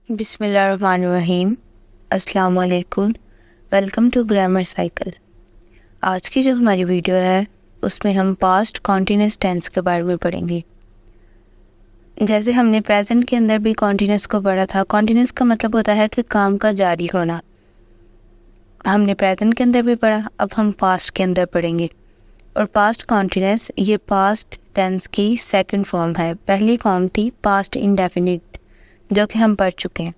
बिस्मिल्लाहिर्रहमानिर्रहीम। अस्सलाम वालेकुम। Welcome to grammar cycle. आज की जो हमारी वीडियो है उसमें हम पास्ट कॉन्टिन्यूस टेंस के बारे में पढ़ेंगे। जैसे हमने प्रेजेंट के अंदर भी कॉन्टिन्यूस को पढ़ा था। कॉन्टिन्यूस का मतलब होता है कि काम का जारी होना। हमने प्रेजेंट के अंदर भी पढ़ा, अब हम पास्ट के अंदर पढ़ेंगे। और पास्ट कॉन्टिन्यूस ये पास्ट टेंस की सेकंड फॉर्म है। पहली फॉर्म थी पास्ट इंडेफिनिट जो कि हम पढ़ चुके हैं।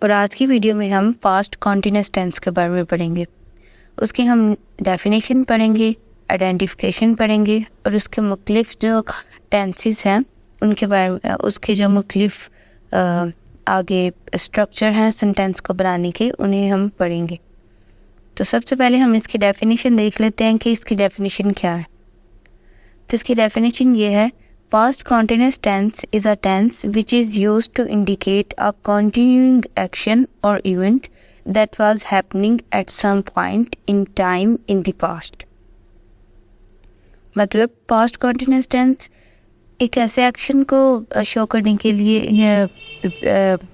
और आज की वीडियो में हम पास्ट कॉन्टिन्यूस टेंस के बारे में पढ़ेंगे। उसकी हम डेफिनेशन पढ़ेंगे, आइडेंटिफिकेशन पढ़ेंगे और उसके मुख्तलिफ जो टेंसेस हैं उनके बारे में, उसके जो मुख्तलिफ आगे स्ट्रक्चर हैं सेंटेंस को बनाने के, उन्हें हम पढ़ेंगे। तो सबसे पहले हम इसकी डेफिनेशन देख लेते हैं कि इसकी डेफिनेशन क्या है। तो इसकी डेफिनेशन ये है, past continuous tense is a tense which is used to indicate a continuing action or event that was happening at some point in time in the past। मतलब past continuous tense एक ऐसे action को show करने के लिए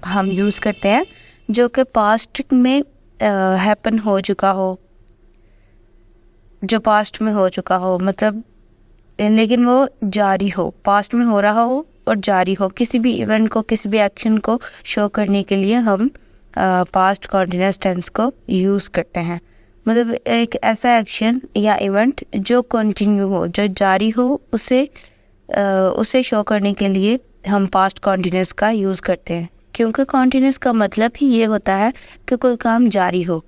हम use करते हैं जो कि पास्ट में हैपन हो चुका हो, जो पास्ट में हो चुका हो, मतलब लेकिन वो जारी हो, पास्ट में हो रहा हो और जारी हो। किसी भी इवेंट को, किसी भी एक्शन को शो करने के लिए हम पास्ट कॉन्टिन्यूस टेंस को यूज़ करते हैं। मतलब एक ऐसा एक्शन या इवेंट जो कंटिन्यू हो, जो जारी हो, उसे शो करने के लिए हम पास्ट कॉन्टिन्यूस का यूज़ करते हैं। क्योंकि कॉन्टिन्यूस का मतलब ही ये होता है कि कोई काम जारी हो।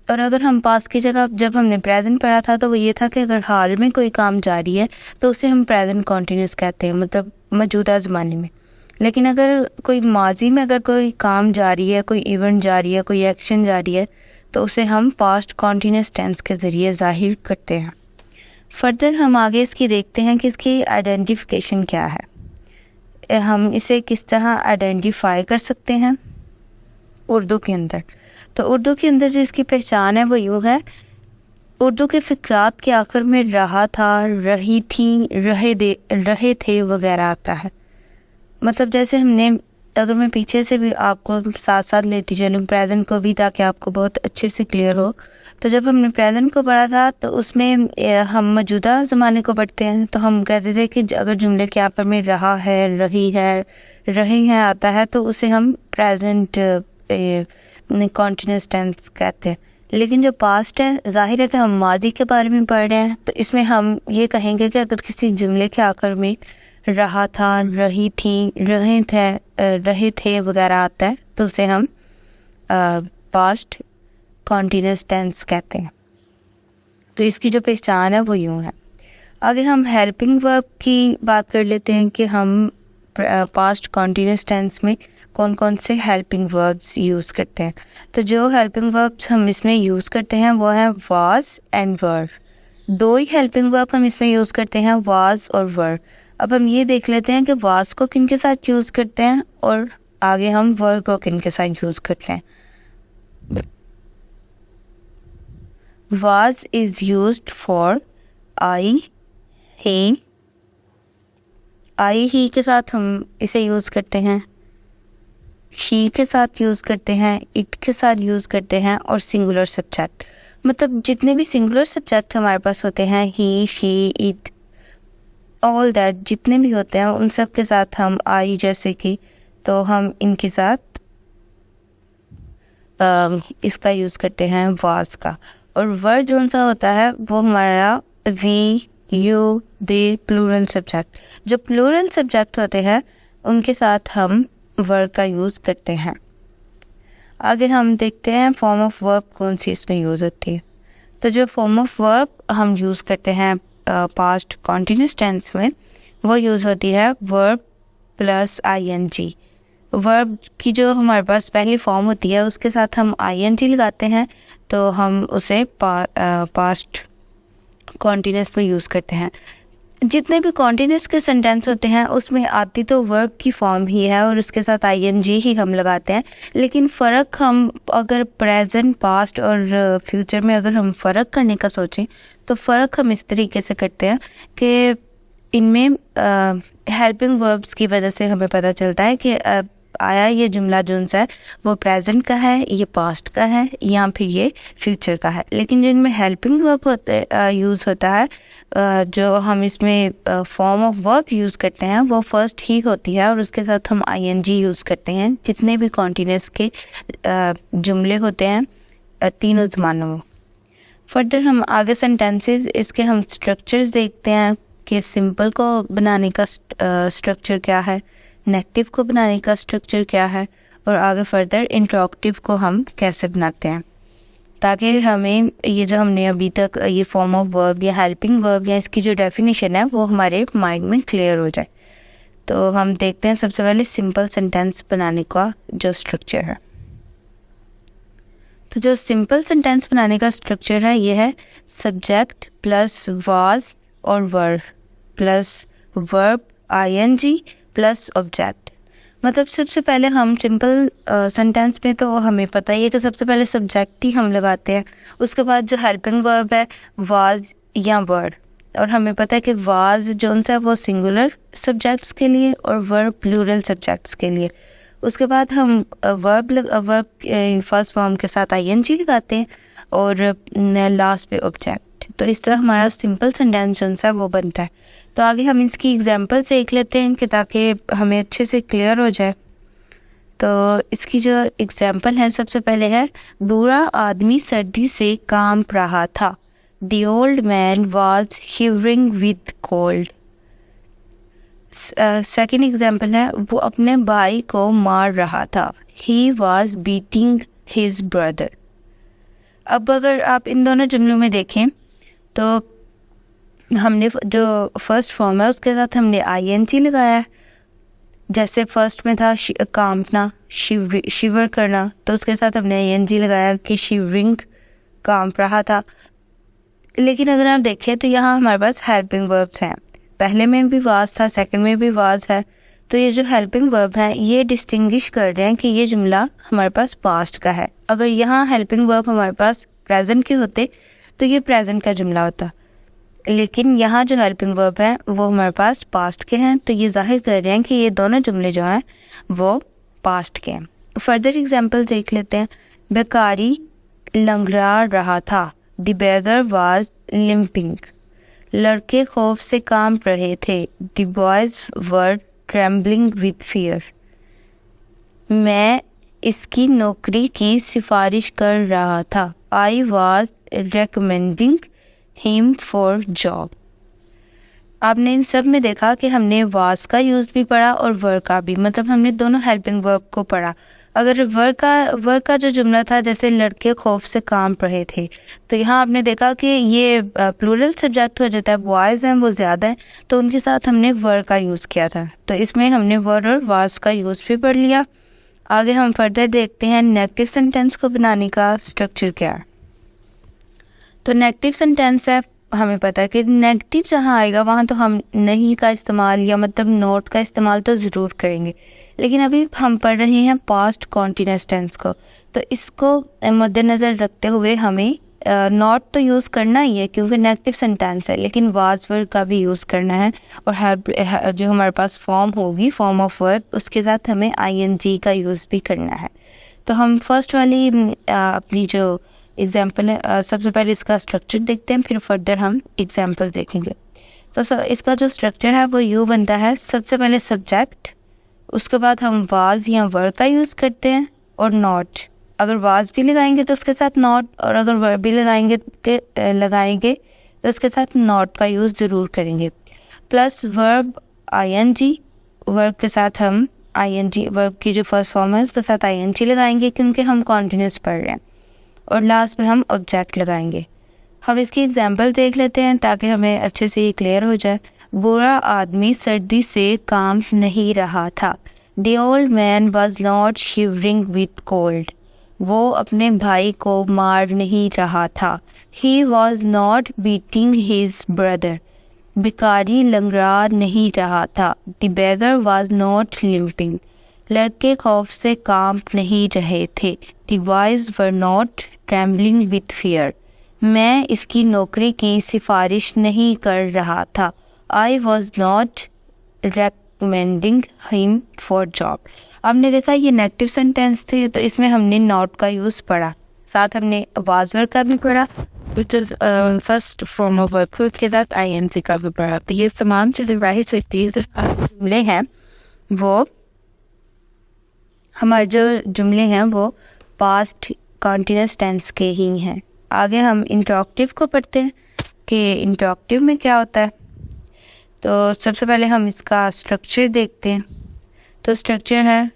और अगर हम पास्ट की जगह जब हमने प्रेजेंट पढ़ा था तो वो ये था कि अगर हाल में कोई काम जारी है तो उसे हम प्रेजेंट कॉन्टिन्यूस कहते हैं, मतलब मौजूदा ज़माने में। लेकिन अगर कोई माजी में अगर कोई काम जारी है, कोई इवेंट जारी है, कोई एक्शन जारी है, तो उसे हम पास्ट कॉन्टिन्यूस टेंस के ज़रिए ज़ाहिर करते हैं। फर्दर हम आगे इसकी देखते हैं कि इसकी आइडेंटिफिकेशन क्या है, हम इसे किस तरह आइडेंटिफाई कर सकते हैं उर्दू के अंदर। तो उर्दू के अंदर जो इसकी पहचान है वो यूँ है, उर्दू के फ़िक्रात के आखिर में रहा था, रही थी, रहे थे वगैरह आता है। मतलब जैसे हमने, अगर मैं पीछे से भी आपको साथ साथ लेती चलूँ प्रेजेंट को भी, ताकि आपको बहुत अच्छे से क्लियर हो। तो जब हमने प्रेजेंट को पढ़ा था तो उसमें हम मौजूदा ज़माने को पढ़ते हैं तो हम कहते थे कि अगर जुमले के आखिर में रहा है, रही है, रही है आता है तो उसे हम प्रेजेंट कॉन्टिन्यूस टेंस कहते हैं। लेकिन जो पास्ट है, जाहिर है कि हम माजी के बारे में पढ़ रहे हैं, तो इसमें हम ये कहेंगे कि अगर किसी जुमले के आखिर में रहा था, रही थी, रहे थे वगैरह आता है तो उसे हम पास्ट कॉन्टिन्यूस टेंस कहते हैं। तो इसकी जो पहचान है वो यूँ है। आगे हम हेल्पिंग वर्ब की बात कर लेते हैं कि हम पास्ट कॉन्टिन्यूस टेंस में कौन कौन से हेल्पिंग वर्ब्स यूज़ करते हैं। तो जो हेल्पिंग वर्ब्स हम इसमें यूज़ करते हैं वो है वाज एंड वर। दो ही हेल्पिंग वर्ब हम इसमें यूज़ करते हैं, वाज और वर। अब हम ये देख लेते हैं कि वाज को किन के साथ यूज़ करते हैं और आगे हम वर को किन के साथ यूज़ करते हैं। Was is used for I, ही के साथ हम इसे यूज़ करते हैं, शी के साथ यूज़ करते हैं, इट के साथ यूज़ करते हैं और सिंगुलर सब्जेक्ट। मतलब जितने भी सिंगुलर सब्जेक्ट हमारे पास होते हैं, ही, शी, इट, ऑल दैट, जितने भी होते हैं उन सब के साथ हम आई जैसे कि, तो हम इनके साथ इसका यूज़ करते हैं वाज का। और वर्ड जो सा होता है वो हमारा we, you, they, plural subject. जो प्लूरल सब्जेक्ट होते हैं उनके साथ हम वर्ब का यूज़ करते हैं। आगे हम देखते हैं फॉर्म ऑफ वर्ब कौन सी इसमें यूज़ होती है। तो जो फॉर्म ऑफ वर्ब हम यूज़ करते हैं पास्ट कॉन्टिन्यूस टेंस में वो यूज़ होती है वर्ब प्लस आईएनजी। वर्ब की जो हमारे पास पहली फॉर्म होती है उसके साथ हम आईएनजी लगाते हैं तो हम उसे पास्ट कॉन्टिन्यूस में यूज़ करते हैं। जितने भी कॉन्टिन्यूस के सेंटेंस होते हैं उसमें आती तो वर्ब की फॉर्म ही है और उसके साथ आईएनजी ही हम लगाते हैं। लेकिन फ़र्क हम अगर प्रेजेंट, पास्ट और फ्यूचर में अगर हम फ़र्क करने का सोचें तो फ़र्क हम इस तरीके से करते हैं कि इनमें हेल्पिंग वर्ब्स की वजह से हमें पता चलता है कि आया ये जुमला जो है वो प्रेजेंट का है, ये पास्ट का है या फिर ये फ्यूचर का है। लेकिन जिनमें हेल्पिंग वर्ब होते यूज़ होता है, जो हम इसमें फॉर्म ऑफ वर्ब यूज़ करते हैं वो फर्स्ट ही होती है और उसके साथ हम आईएनजी यूज़ करते हैं जितने भी कॉन्टिन्यूस के जुमले होते हैं तीनों ज़मानों में। फर्दर हम आगे सेंटेंसेस इसके हम स्ट्रक्चर्स देखते हैं कि सिंपल को बनाने का स्ट्रक्चर क्या है, नेगेटिव को बनाने का स्ट्रक्चर क्या है, और आगे फर्दर इंटरॉक्टिव को हम कैसे बनाते हैं, ताकि हमें ये जो हमने अभी तक ये फॉर्म ऑफ वर्ब या हेल्पिंग वर्ब या इसकी जो डेफिनेशन है वो हमारे माइंड में क्लियर हो जाए। तो हम देखते हैं सबसे पहले सिंपल सेंटेंस बनाने का जो स्ट्रक्चर है। तो जो सिंपल सेंटेंस बनाने का स्ट्रक्चर है ये है सब्जेक्ट प्लस वाज और verb plus verb ING plus object. मतलब सबसे पहले हम सिंपल सेंटेंस में तो हमें पता ही है कि सबसे पहले सब्जेक्ट ही हम लगाते हैं, उसके बाद जो हेल्पिंग वर्ब है वाज या वर्ड, और हमें पता है कि वाज जो है वो सिंगुलर सब्जेक्ट्स के लिए और वर्ब प्लूरल सब्जेक्ट्स के लिए। उसके बाद हम वर्ब फर्स्ट फॉर्म के साथ आईएनजी लगाते हैं और लास्ट पे ऑब्जेक्ट। तो इस तरह हमारा सिंपल सेंटेंस जो है वो बनता है। तो आगे हम इसकी एग्जांपल देख लेते हैं कि ताकि हमें अच्छे से क्लियर हो जाए। तो इसकी जो एग्जांपल है सबसे पहले है बूढ़ा आदमी सर्दी से कांप रहा था। The old man was shivering with cold। Second example है वो अपने भाई को मार रहा था। He was beating his brother। अब अगर आप इन दोनों जुमलों में देखें तो हमने जो फर्स्ट फॉर्म है उसके साथ हमने आईएनजी लगाया है। जैसे फर्स्ट में था कांपना, शिवर करना, तो उसके साथ हमने आईएनजी लगाया कि शिवरिंग कांप रहा था। लेकिन अगर आप देखें तो यहाँ हमारे पास हेल्पिंग वर्ब्स हैं, पहले में भी वाज था, सेकंड में भी वाज है। तो ये जो हेल्पिंग वर्ब है ये डिस्टिंग्विश कर रहे हैं कि ये जुमला हमारे पास पास्ट का है। अगर यहाँ हेल्पिंग वर्ब हमारे पास प्रेजेंट के होते तो ये प्रेजेंट का जुमला होता, लेकिन यहाँ जो हेल्पिंग वर्ब है वो हमारे पास पास्ट के हैं, तो ये जाहिर कर रहे हैं कि ये दोनों जुमले जो हैं वो पास्ट के हैं। फर्दर एग्जाम्पल देख लेते हैं। बेकारी लंगड़ा रहा था। The beggar was limping. लड़के खौफ से कांप रहे थे। The boys were trembling with fear. मैं इसकी नौकरी की सिफारिश कर रहा था। I was recommending him for job. आपने इन सब में देखा कि हमने वाज का यूज़ भी पढ़ा और वर का भी, मतलब हमने दोनों हेल्पिंग वर्ब को पढ़ा। अगर वर का जो जुमला था जैसे लड़के खौफ से कांप रहे थे, तो यहाँ आपने देखा कि ये प्लूरल सब्जेक्ट हो जाता है, बॉयज़ हैं वो ज़्यादा हैं, तो उनके साथ हमने वर का यूज़ किया था। तो इसमें हमने वर और वाज का यूज़ भी पढ़ लिया। आगे हम फर्दर देखते हैं नेगेटिव सेंटेंस को बनाने का स्ट्रक्चर क्या है। तो नेगेटिव सेंटेंस है, हमें पता है कि नेगेटिव जहाँ आएगा वहाँ तो हम नहीं का इस्तेमाल या मतलब नॉट का इस्तेमाल तो ज़रूर करेंगे, लेकिन अभी हम पढ़ रहे हैं पास्ट कॉन्टिन्यूअस टेंस को, तो इसको मद्देनज़र रखते हुए हमें नॉट तो यूज़ करना ही है क्योंकि नेगेटिव सेंटेंस है, लेकिन वाज वर्ब का भी यूज़ करना है और जो हमारे पास फॉर्म होगी फॉर्म ऑफ वर्ब उसके साथ हमें आईएनजी का यूज़ भी करना है। तो हम फर्स्ट वाली अपनी जो एग्जाम्पल है सबसे पहले इसका स्ट्रक्चर देखते हैं, फिर फर्दर हम एग्जाम्पल देखेंगे। तो इसका जो स्ट्रक्चर है वो यूँ बनता है, सबसे पहले सब्जेक्ट, उसके बाद हम वाज या वर्ब का यूज़ करते हैं और नॉट। अगर वाज भी लगाएंगे तो उसके साथ नॉट, और अगर वर्ब भी लगाएंगे तो उसके साथ नॉट का यूज़ ज़रूर करेंगे। प्लस वर्ब आईएनजी, वर्ब के साथ हम आईएनजी, वर्ब की जो फर्स्ट फॉर्म है उसके साथ आईएनजी लगाएंगे क्योंकि हम कॉन्टिन्यूस पढ़ रहे हैं, और लास्ट में हम ऑब्जेक्ट लगाएंगे। हम इसकी एग्जांपल देख लेते हैं ताकि हमें अच्छे से ये क्लियर हो जाए। बूढ़ा आदमी सर्दी से कांप नहीं रहा था। The old man was not shivering with cold। वो अपने भाई को मार नहीं रहा था। He was not beating his brother। भिखारी लंगड़ा नहीं रहा था। The beggar was not limping। लड़के खौफ से कांप नहीं रहे थे। The boys were not trembling with fear। मैं इसकी नौकरी की सिफारिश नहीं कर रहा था। I was not recommending him for job। आपने देखा ये नेगेटिव सेंटेंस थे, तो इसमें हमने नॉट का यूज़ पढ़ा, साथ हमने वाज वर्ब का भी पढ़ा, which is first form of verb proof के साथ ing का भी पढ़ा। तो ये तमाम चीज़ें राइट सकती है। जुमले हैं वो हमारे जो जुमले हैं वो पास्ट कॉन्टिन्यूअस टेंस के ही हैं। आगे हम इंटरॉक्टिव को पढ़ते हैं कि इंटरॉक्टिव में क्या होता है। तो सबसे पहले हम इसका स्ट्रक्चर देखते हैं। तो स्ट्रक्चर है,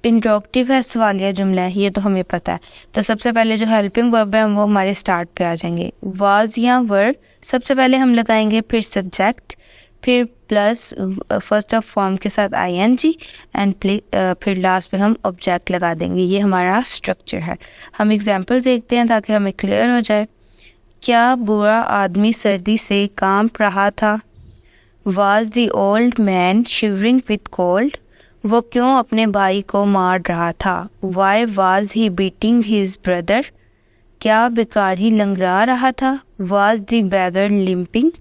इंटरॉक्टिव है, सवालिया जुमला है, ये तो हमें पता है। तो सबसे पहले जो हेल्पिंग वर्ब है वो हमारे स्टार्ट पे आ जाएंगे। वाज या वर्ब सबसे पहले हम लगाएंगे, फिर सब्जेक्ट, फिर प्लस फर्स्ट ऑफ फॉर्म के साथ ing एंड फिर लास्ट पे हम ऑब्जेक्ट लगा देंगे। ये हमारा स्ट्रक्चर है। हम एग्जांपल देखते हैं ताकि हमें क्लियर हो जाए। क्या बुरा आदमी सर्दी से कांप रहा था? Was the old man shivering with cold? वो क्यों अपने भाई को मार रहा था? Why was he beating his brother? क्या भिखारी लंगड़ा रहा था? Was the bagger limping?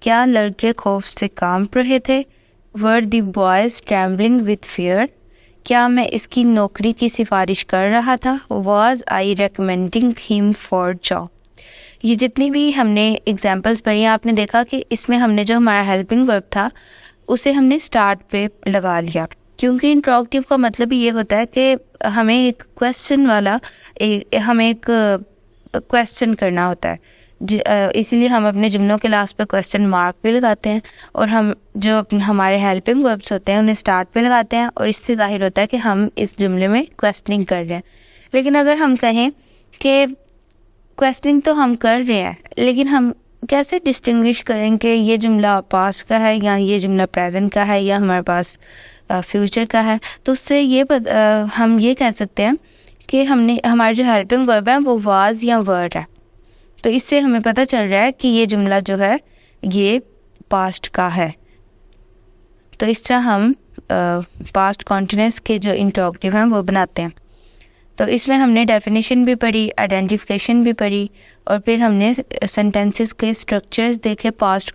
क्या लड़के खौफ से कांप रहे थे? Were the boys trembling with fear? क्या मैं इसकी नौकरी की सिफारिश कर रहा था? Was I recommending him for job? ये जितनी भी हमने एग्जाम्पल्स पढ़ी, आपने देखा कि इसमें हमने जो हमारा हेल्पिंग वर्ब था उसे हमने स्टार्ट पे लगा लिया, क्योंकि इंटरॉक्टिव का मतलब ये होता है कि हमें एक क्वेश्चन वाला हमें एक क्वेश्चन करना होता है, इसीलिए हम अपने जुमलों के लास्ट पे क्वेश्चन मार्क भी लगाते हैं, और हम जो हमारे हेल्पिंग वर्ब्स होते हैं उन्हें स्टार्ट पे लगाते हैं, और इससे जाहिर होता है कि हम इस जुमले में क्वेश्चनिंग कर रहे हैं। लेकिन अगर हम कहें कि क्वेश्चनिंग तो हम कर रहे हैं, लेकिन हम कैसे डिस्टिंग्विश करें कि ये जुमला पास्ट का है या ये जुमला प्रेजेंट का है या हमारे पास फ्यूचर का है? तो उससे हम ये कह सकते हैं कि हमने हमारे जो हेल्पिंग वर्ब है वो वाज या वर है। तो इससे हमें पता चल रहा है कि ये जुमला जो है ये पास्ट का है। तो इस तरह हम पास्ट कॉन्टिन्यूअस के जो इंटरॉक्टिव हैं वो बनाते हैं। तो इसमें हमने डेफिनेशन भी पढ़ी, आइडेंटिफिकेशन भी पढ़ी, और फिर हमने सेंटेंसेस के स्ट्रक्चर्स देखे पास्ट